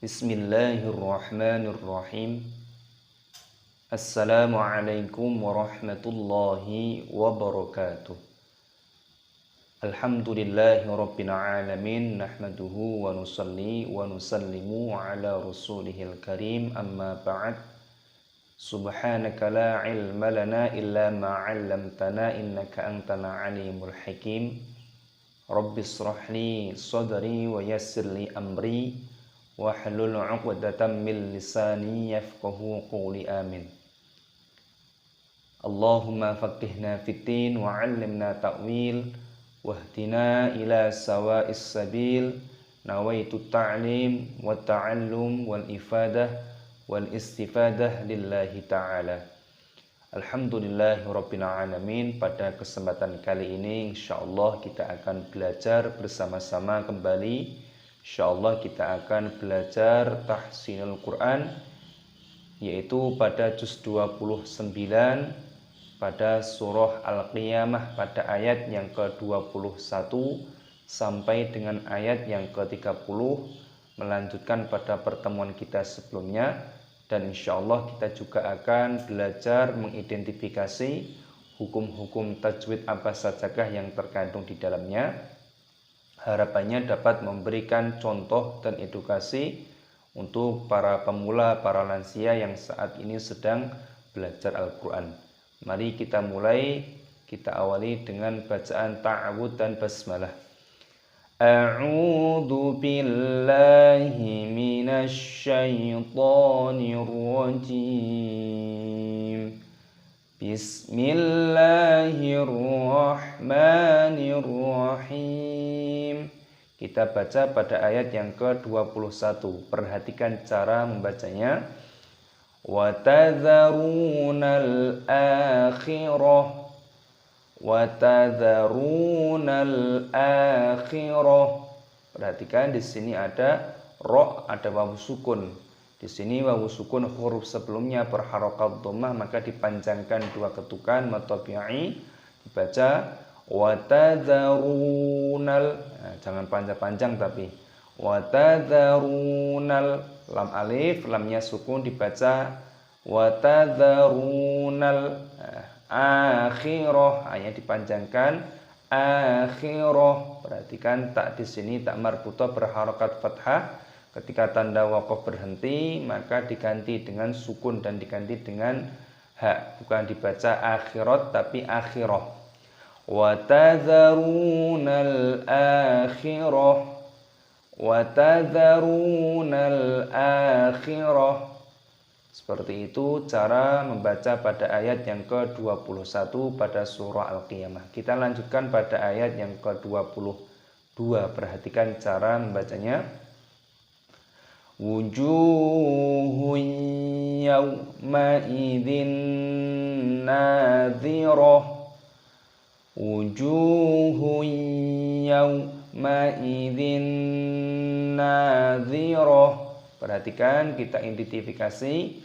Bismillahirrahmanirrahim. Assalamualaikum warahmatullahi wabarakatuh. Alhamdulillahi rabbil alamin. Nahmaduhu wa nusalli wa nusallimu ala rasulihil karim. Amma ba'd. Subhanaka la ilma lana illa ma 'allamtana innaka antal alimul hakim. Rabbis shrahli sadri wa yassir li amri wahlul 'uqdatam min lisani yafqahu qawli. Amin. Allahumma faqihna fiddin wa 'allimna ta'wil wahdina ila sawa'is sabil. Nawaitu ta'lim wa ta'allum wal ifadah wal istifadah lillahi ta'ala. Alhamdulillahi rabbil alamin. Pada kesempatan kali ini insyaallah kita akan belajar bersama-sama kembali. Insyaallah kita akan belajar tahsinul Quran, yaitu pada juz 29 pada surah Al-Qiyamah pada ayat yang ke-21 sampai dengan ayat yang ke-30, melanjutkan pada pertemuan kita sebelumnya. Dan insyaallah kita juga akan belajar mengidentifikasi hukum-hukum tajwid apa sajakah yang terkandung di dalamnya. Harapannya dapat memberikan contoh dan edukasi untuk para pemula, para lansia yang saat ini sedang belajar Al-Quran. Mari kita mulai, kita awali dengan bacaan ta'awudz dan basmalah. A'udzu billahi minasy syaithanir rajim. Bismillahirrahmanirrahim. Kita baca pada ayat yang ke-21. Perhatikan cara membacanya. Wa tadharunal akhirah. Wa tadharunal akhirah. Perhatikan di sini ada ra, ada wawu sukun. Di sini wawu sukun huruf sebelumnya berharokat dhammah, maka dipanjangkan dua ketukan matabi'i, dibaca wa tadharunal. Nah, jangan panjang-panjang tapi wa tadharunal, lam alif lamnya sukun dibaca wa tadharunal. Akhirah hanya dipanjangkan akhirah. Perhatikan tak di sini tak marbutah berharokat fathah. Ketika tanda waqaf berhenti maka diganti dengan sukun dan diganti dengan ha, bukan dibaca akhirat tapi akhirah. Wa tadharunal akhirah. Wa tadharunal akhirah. Seperti itu cara membaca pada ayat yang ke-21 pada surah Al-Qiyamah. Kita lanjutkan pada ayat yang ke-22. Perhatikan cara membacanya. Wujuhun yawma idzin nadhirah. Wujuhun yawma idzin nadhirah. Perhatikan, kita identifikasi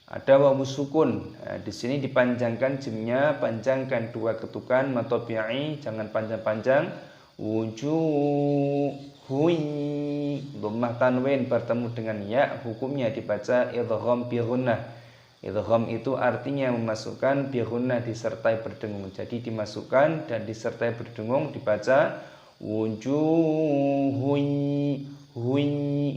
ada wawu sukun. Nah, di sini dipanjangkan jimnya, panjangkan dua ketukan matabi'i, jangan panjang-panjang. Wujuhun, dhammah tanwin bertemu dengan ya, hukumnya dibaca idgham bi ghunnah. Idgham itu artinya memasukkan bi ghunnah disertai berdengung. Jadi dimasukkan dan disertai berdengung dibaca wujuhun. Hui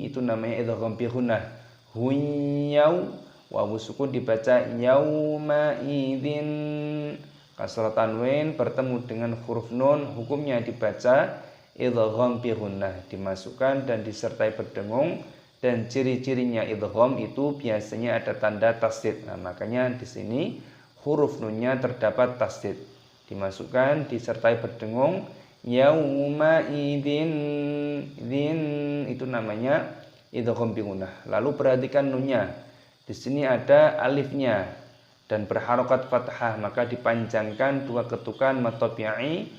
itu namanya idgham bi ghunnah. Hunyau, wawu sukun dibaca yauma idzin. Kasrah tanwin bertemu dengan huruf nun, hukumnya dibaca idgham bi ghunnah, dimasukkan dan disertai berdengung. Dan ciri-cirinya idgham itu biasanya ada tanda tasdid. Nah, makanya di sini huruf nunnya terdapat tasdid, dimasukkan disertai berdengung. Yauma idzin, idzin itu namanya idgham bi ghunnah. Lalu perhatikan nunnya. Di sini ada alifnya dan berharokat fathah, maka dipanjangkan dua ketukan matabi'i.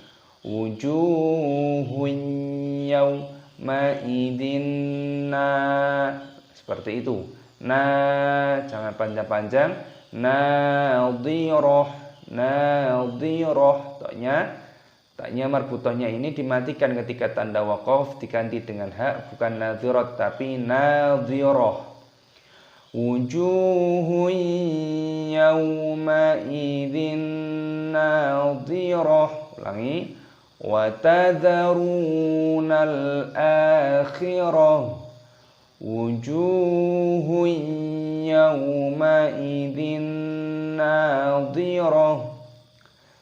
Wujuhun yawma idzin na, seperti itu. Na, jangan panjang-panjang. Nadhirah, nadhirah. Toknya Taknya marbutohnya ini dimatikan ketika tanda waqaf diganti dengan hak, bukan nadhirat tapi nadhirah. Wujuhun yawma idzin nadhirah. Ulangi. Wa tadharunal akhirah. Wujuhun yawma idzin nadhirah.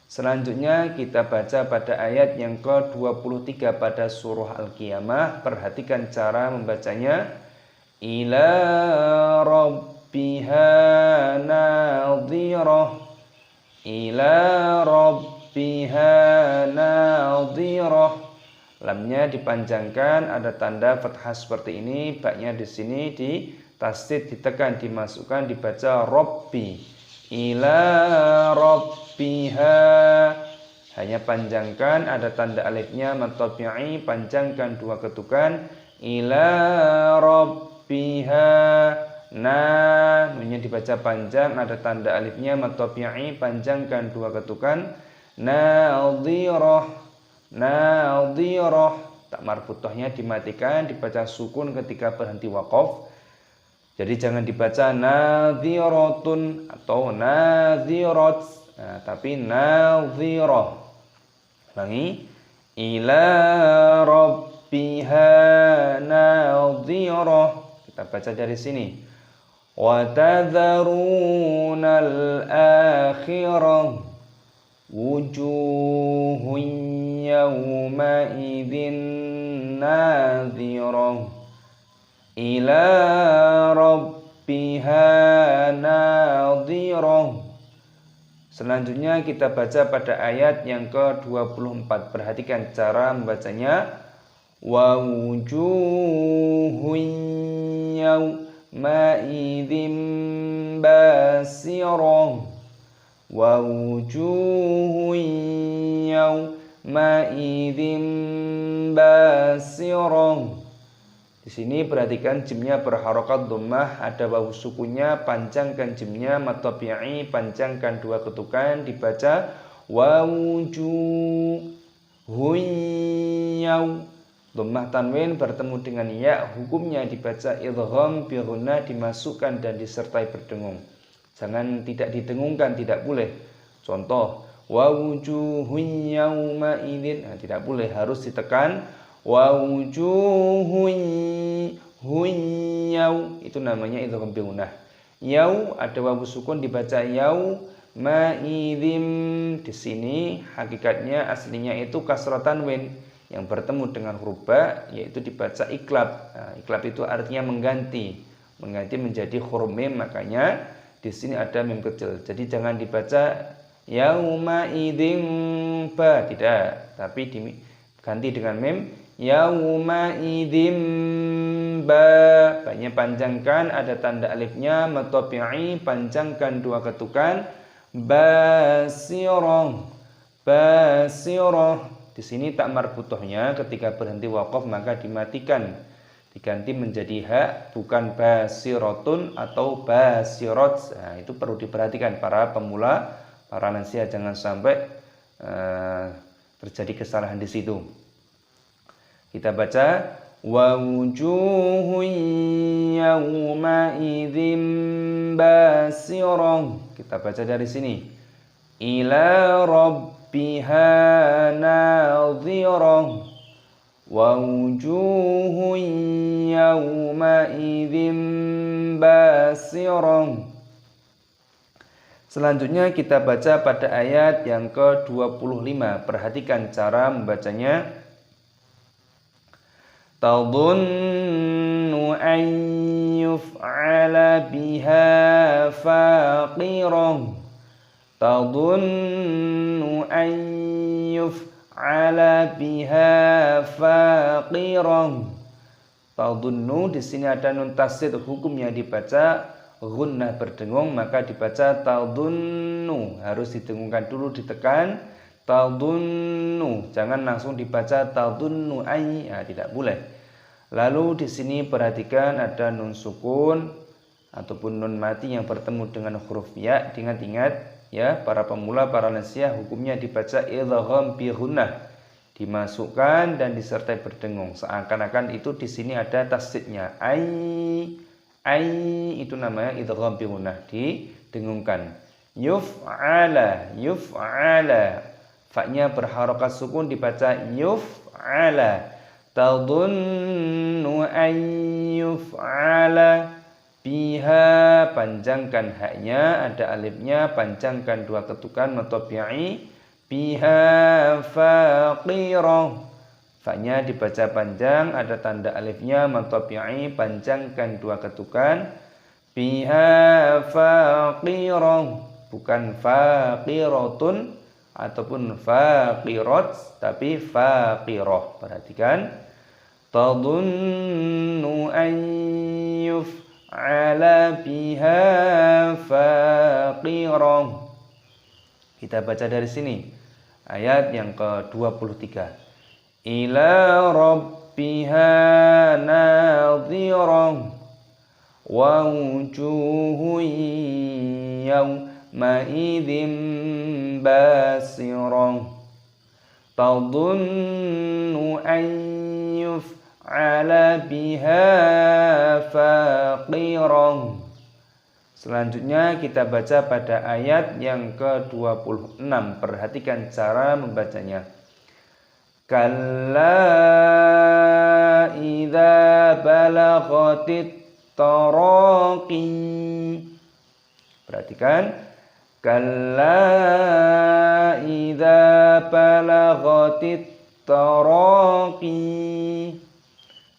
Selanjutnya kita baca pada ayat yang ke-23 pada surah Al-Qiyamah. Perhatikan cara membacanya. Ila rabbiha nadhirah. Ila rabbiha nadhirah. Lamnya dipanjangkan, ada tanda fathah seperti ini. Baknya di sini ditasdid, ditekan, dimasukkan, dibaca rabbi. Ila rabbiha, hanya panjangkan, ada tanda alifnya matabi'i, panjangkan 2 ketukan. Ila rabbiha, nunnya dibaca panjang, ada tanda alifnya matabi'i, panjangkan 2 ketukan. Nadhirah, nadhirah, tak marbutohnya dimatikan, dibaca sukun ketika berhenti waqaf. Jadi jangan dibaca nadhiratun atau nadhirat, tapi nadhirah. Ulangi. Ila rabbiha nadhirah. Kita baca dari sini. Wa tadharunal akhirah. Wujuhun yawma idzin nadhirah. Ila rabbiha nadhirah. Selanjutnya kita baca pada ayat yang ke-24. Perhatikan cara membacanya. Wa wujuhun yawma idzin basirah. Wa wujuhun yawma idzin basirah. Di sini perhatikan jimnya berharokat dhammah, ada wawu sukunnya, panjangkan jimnya, matabi'i, panjangkan 2 ketukan, dibaca wawujuhun yaw. Dhammah tanwin bertemu dengan ya, hukumnya dibaca idgham bi ghunnah, dimasukkan dan disertai berdengung. Jangan tidak didengungkan, tidak boleh. Contoh, wawujuhun yawma idzin, tidak boleh, harus ditekan. Wa wujuhun yaw, itu namanya idgham bi ghunnah. Yaw ada wawu sukun dibaca yaw ma idzim. Di sini hakikatnya aslinya itu kasrah tanwin yang bertemu dengan huruf ba, yaitu dibaca iklab. Iklab itu artinya mengganti menjadi huruf mim, makanya di sini ada mim kecil. Jadi jangan dibaca yauma idzin ba, tidak, tapi diganti dengan mim. Yauma idzin ba, banyak panjangkan, ada tanda alifnya matabi'i, panjangkan 2 ketukan. Basirah, basirah. Di sini tak marbutohnya ketika berhenti waqaf maka dimatikan, diganti menjadi hak, bukan basiratun atau basirat. Nah, itu perlu diperhatikan para pemula, para lansia, jangan sampai terjadi kesalahan di situ. Kita baca wa wujuhun yawma idzin basirah. Kita baca dari sini. Ila rabbiha nadhirah. Wa wujuhun yawma idzin basirah. Selanjutnya kita baca pada ayat yang ke-25. Perhatikan cara membacanya. Tadhunnu an yuf'ala biha faqirah. Tadhunnu an yuf'ala biha faqirah. Tadhunnu di sini ada nun tasdid, hukumnya dibaca ghunnah berdengung, maka dibaca tadhunnu, harus didengungkan dulu, ditekan. Tadhunnu, jangan langsung dibaca tadhunnu ay, tidak boleh. Lalu di sini perhatikan ada nun sukun ataupun nun mati yang bertemu dengan huruf ya. Ingat-ingat ya, para pemula, para lansia, hukumnya dibaca idgham bi ghunnah. dimasukkan dan disertai berdengung. Seakan-akan itu di sini ada tasdidnya. Ai itu namanya idgham bi gunnah, didengungkan. Yuf'ala, yuf'ala. Fa-nya berharokat sukun dibaca yuf'ala. Tadunnu an yuf'ala biha, panjangkan haknya, ada alifnya, panjangkan dua ketukan mutabi'i. Biha faqirah, fa-nya dibaca panjang, ada tanda alifnya mutabi'i, panjangkan dua ketukan. Biha faqirah, bukan faqiratun ataupun faqirat, tapi faqirah. Perhatikan. Tadunnu an yuf'ala biha faqirah. Kita baca dari sini. Ayat yang ke-23. Ila rabbiha nadhirah wa wujuhun yawma idzin basirah. Tadunnu an yuf'ala biha faqirah. Selanjutnya kita baca pada ayat yang ke-26. Perhatikan cara membacanya. Kalla idza balaghatit taraqi. Perhatikan. Kalla idza balaghatit taraqi.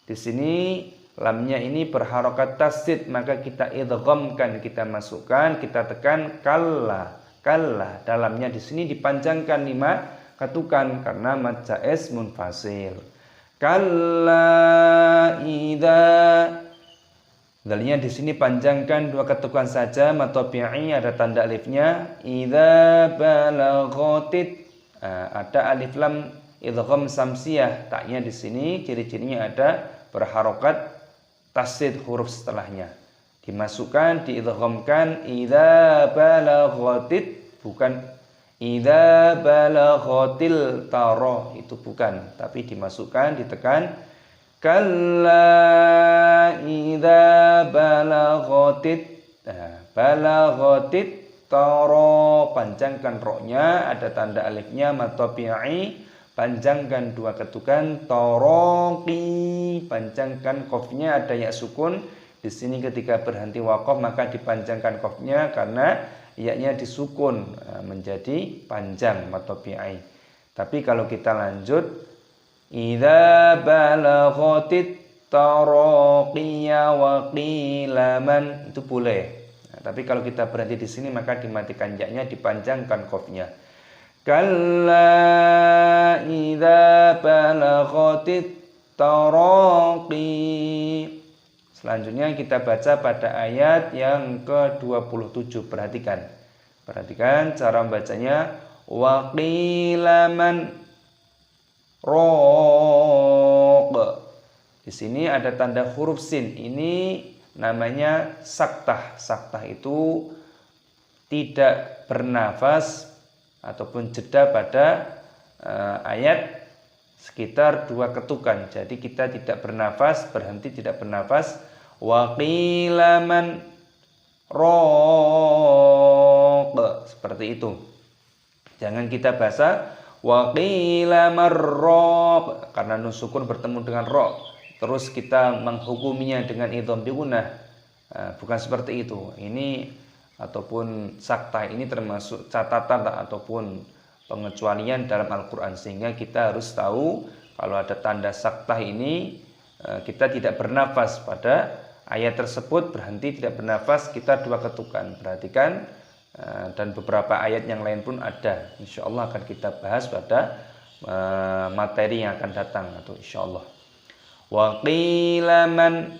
Di sini lamnya ini berharokat tasdid, maka kita idghamkan, kita masukkan, kita tekan kalla. Kalla dalamnya di sini dipanjangkan 5 ketukan karena mad jaiz munfasil. Kalla idza, dalnya di sini panjangkan 2 ketukan saja, mad tabi'i, ada tanda alifnya. Idza balaghatit, ada alif lam idgham samsiyah, taknya di sini ciri-cirinya ada berharokat tasdid huruf setelahnya, dimasukkan, diidghamkan. Idza balaghatit, bukan idza balaghatil tara, itu bukan, tapi dimasukkan, ditekan. Kalla idza balaghatit, balaghatit tara, panjangkan roknya, ada tanda alifnya mad tabi'i, panjangkan 2 ketukan. Taraqi, panjangkan qafnya, ada ya sukun di sini ketika berhenti waqaf maka dipanjangkan qafnya karena ya-nya disukun menjadi panjang mad tabi'i. Tapi kalau kita lanjut, idza balaghatit taraqiya wa qila man, itu boleh. Tapi kalau kita berhenti di sini maka dimatikan ya-nya, dipanjangkan qafnya. Kalla idza balaghatit taraqi. Selanjutnya kita baca pada ayat yang ke-27. Perhatikan cara membacanya. Wa qila man raq. Di sini ada tanda huruf sin. Ini namanya saktah. Saktah itu tidak bernafas ataupun jeda pada ayat sekitar 2 ketukan. Jadi kita tidak bernafas, berhenti tidak bernafas. Wa qila man raq, seperti itu. Jangan kita baca wa qila marraq karena nun sukun bertemu dengan ra, terus kita menghukuminya dengan idgham bi gunnah. Bukan seperti itu. Ini ataupun saktah ini termasuk catatan ataupun pengecualian dalam Al-Quran, sehingga kita harus tahu kalau ada tanda saktah ini kita tidak bernafas pada ayat tersebut, berhenti tidak bernafas, kita 2 ketukan. Perhatikan, dan beberapa ayat yang lain pun ada. Insya Allah akan kita bahas pada materi yang akan datang, atau insya Allah. Wa qila man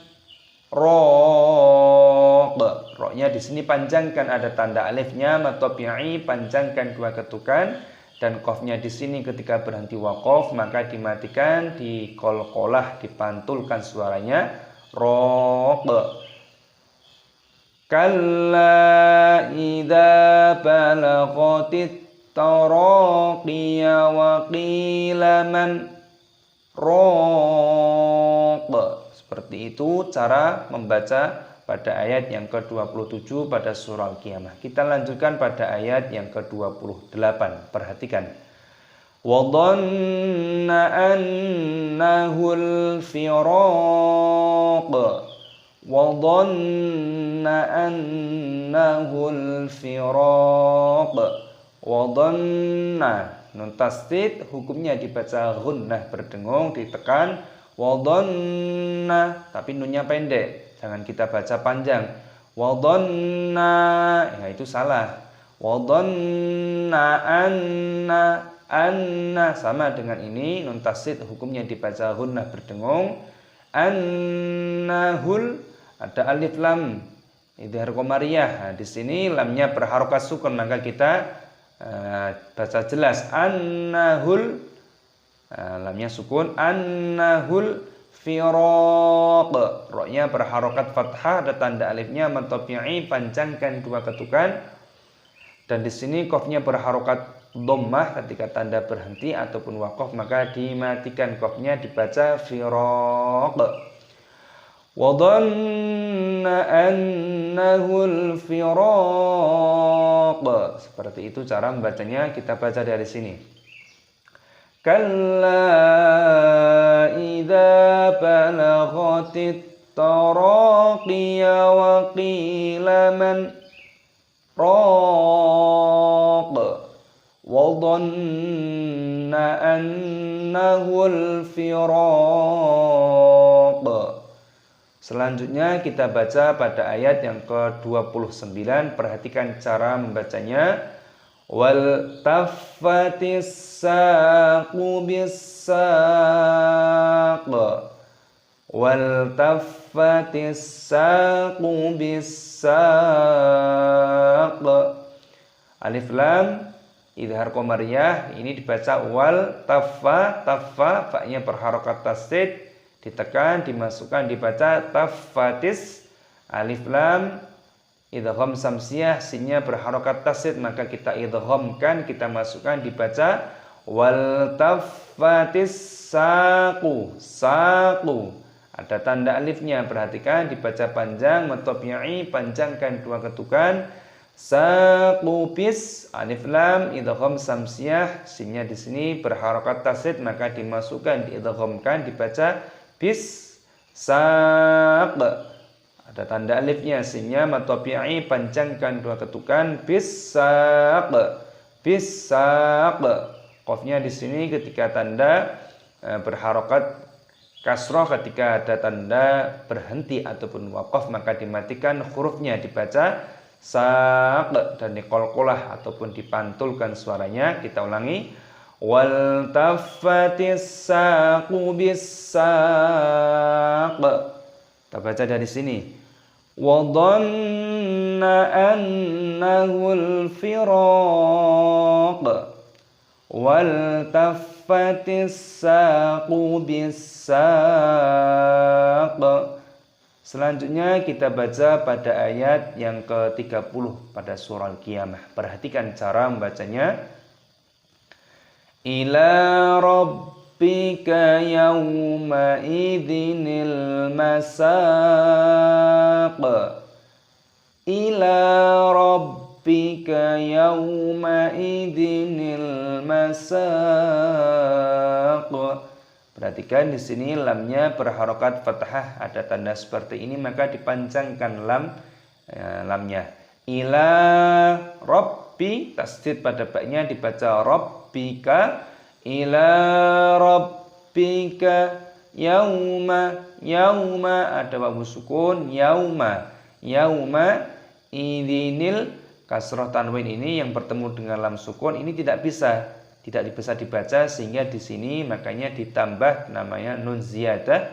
raq, roknya di sini panjangkan, ada tanda alifnya mad tabi'i, panjangkan 2 ketukan, dan qafnya di sini ketika berhenti waqaf maka dimatikan, diqalqalah, dipantulkan suaranya raq. Kalla idza balaghatit taraqiya wa qila man raq. Seperti itu cara membaca pada ayat yang ke-27 pada surah Al-Qiyamah. Kita lanjutkan pada ayat yang ke-28. Perhatikan. Wa dhanna annahul firaq. Wa dhanna annahul firaq. Wa dhanna, nun tasdid hukumnya dibaca gunnah berdengung, ditekan. Wa dhanna, tapi nunnya pendek, jangan kita baca panjang. Wa dhanna, ya itu salah. Wa dhanna anna sama dengan ini, nun tasdid hukumnya dibaca gunnah berdengung. Annahul, ada alif lam idhar qamariyah. Nah, di sini lamnya berharokat sukun, maka kita baca jelas annahul, lamnya sukun, annahul firaq. Roknya berharokat fathah, ada tanda alifnya mentabi'i, panjangkan 2 ketukan. Dan di sini qafnya berharokat dhammah ketika tanda berhenti ataupun waqaf, maka dimatikan qafnya, dibaca firaq. Wa dhanna annahul firaq. Seperti itu cara membacanya. Kita baca dari sini. Kalla idza balaghatit taraqiya wa qila man raq. Wa dhanna annahul firaq. Selanjutnya kita baca pada ayat yang ke-29. Perhatikan cara membacanya. Wal taffatis saqu bis-saq. Wal taffatis saqu bis-saq. Alif lam idhar qamariyah, ini dibaca wal taffa, taffa, fa-nya berharokat tasdid, ditekan, dimasukkan, dibaca taffatis. Alif lam idgham samsiyah, sinnya berharokat tasdid, maka kita idghamkan, kita masukkan, dibaca wal taffatis saqu. Saqu ada tanda alifnya, perhatikan, dibaca panjang, mentabi'i, panjangkan 2 ketukan. Saqu bis, alif lam idgham samsiyah, sinnya di sini berharokat tasdid, maka dimasukkan, diidghamkan, dibaca bis saq. Ada tanda alifnya, sinnya matabi'i, panjangkan 2 ketukan. Bis saq, bis saq. Qafnya di sini ketika tanda berharokat kasroh, ketika ada tanda berhenti ataupun waqaf maka dimatikan hurufnya, dibaca saq, dan diqalqalah ataupun dipantulkan suaranya. Kita ulangi. Wal taffatis saqu bis-saq. Kita baca dari sini. Wa dhanna annahul firaq. Wal taffatis saqu bis-saq. Selanjutnya kita baca pada ayat yang ke-30 pada surah Al-Qiyamah. Perhatikan cara membacanya. Ila rabbika yawma idzinil masaq. Ila rabbika yawma idzinil masaq. Perhatikan di sini lamnya berharokat fathah, ada tanda seperti ini, maka dipanjangkan lamnya. Ila rabbi, tasdid pada baknya, dibaca rabbika. Ila rabbika yauma, yauma ada wawu sukun, yauma, yauma idzinil, kasroh tanwin ini yang bertemu dengan lam sukun ini tidak bisa dibaca, sehingga di sini makanya ditambah namanya nun ziyadah,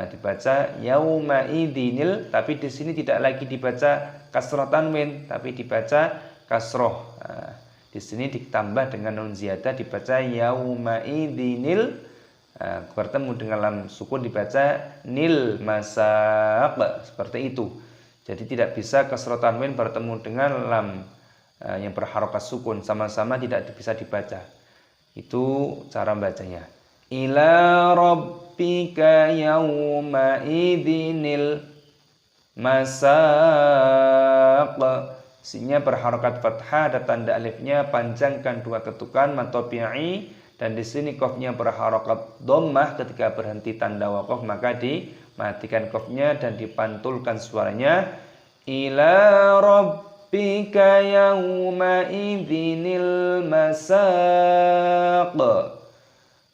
dibaca yauma idzinil, tapi di sini tidak lagi dibaca kasroh tanwin tapi dibaca kasroh. Di sini ditambah dengan nun ziyadah, dibaca yauma idzinil, bertemu dengan lam sukun dibaca nil masaq, seperti itu. Jadi tidak bisa kasroh tanwin bertemu dengan lam yang berharokat sukun, sama-sama tidak bisa dibaca. Itu cara bacanya. Ila rabbika yawma idzinil masaq. Sinya berharokat fathah, ada tanda alifnya, panjangkan 2 ketukan matobi'i, dan di sini qafnya berharokat dhammah. Ketika berhenti tanda waqaf maka dimatikan qafnya dan dipantulkan suaranya. Ila rabbika yawma idzinil masaq.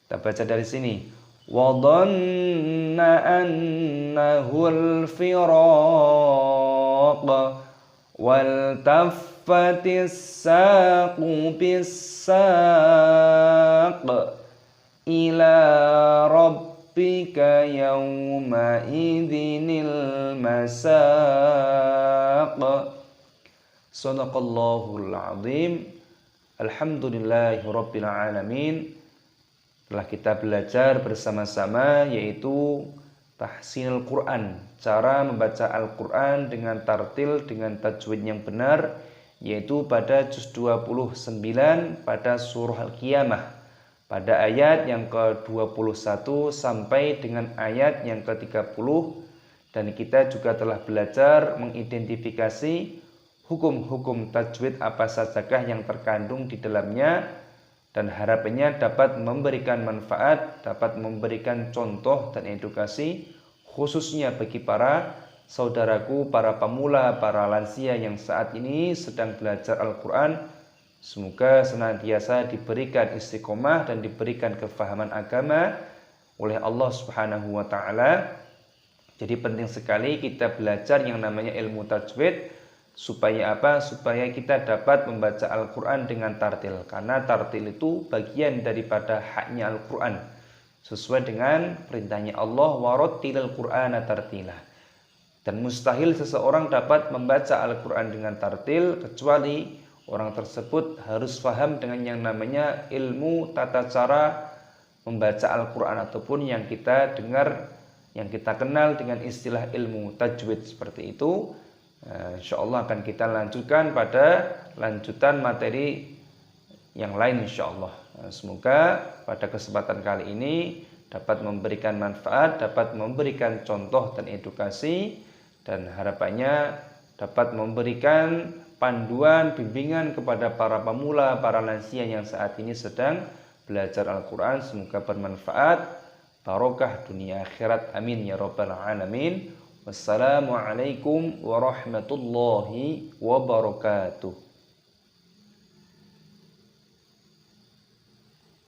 Kita baca dari sini. Wa dhanna annahul firaq wal taffatis saqu bis-saq ila rabbika yawma idzinil masaq. Shadaqallahul azim. Alhamdulillahi rabbil alamin. Telah kita belajar bersama-sama yaitu tahsinul Quran, cara membaca Al-Quran dengan tartil, dengan tajwid yang benar, yaitu pada juz 29 pada surah Al-Qiyamah, pada ayat yang ke-21 sampai dengan ayat yang ke-30. Dan kita juga telah belajar mengidentifikasi hukum-hukum tajwid apa sajakah yang terkandung di dalamnya, dan harapannya dapat memberikan manfaat, dapat memberikan contoh dan edukasi, khususnya bagi para saudaraku, para pemula, para lansia yang saat ini sedang belajar Al-Quran. Semoga senantiasa diberikan istiqomah dan diberikan kefahaman agama oleh Allah Subhanahu wa Ta'ala. Jadi penting sekali kita belajar yang namanya ilmu tajwid. Supaya apa? Supaya kita dapat membaca Al-Quran dengan tartil. Karena tartil itu bagian daripada haknya Al-Quran, sesuai dengan perintahnya Allah, warattilil Qur'ana tartila. Dan mustahil seseorang dapat membaca Al-Quran dengan tartil kecuali orang tersebut harus paham dengan yang namanya ilmu tata cara membaca Al-Quran, ataupun yang kita dengar, yang kita kenal dengan istilah ilmu tajwid seperti itu. InsyaAllah akan kita lanjutkan pada lanjutan materi yang lain insyaAllah. Semoga pada kesempatan kali ini dapat memberikan manfaat, dapat memberikan contoh dan edukasi, dan harapannya dapat memberikan panduan, bimbingan kepada para pemula, para lansia yang saat ini sedang belajar Al-Quran. Semoga bermanfaat, barokah dunia akhirat, amin ya rabbal alamin. Wassalamualaikum warahmatullahi wabarakatuh.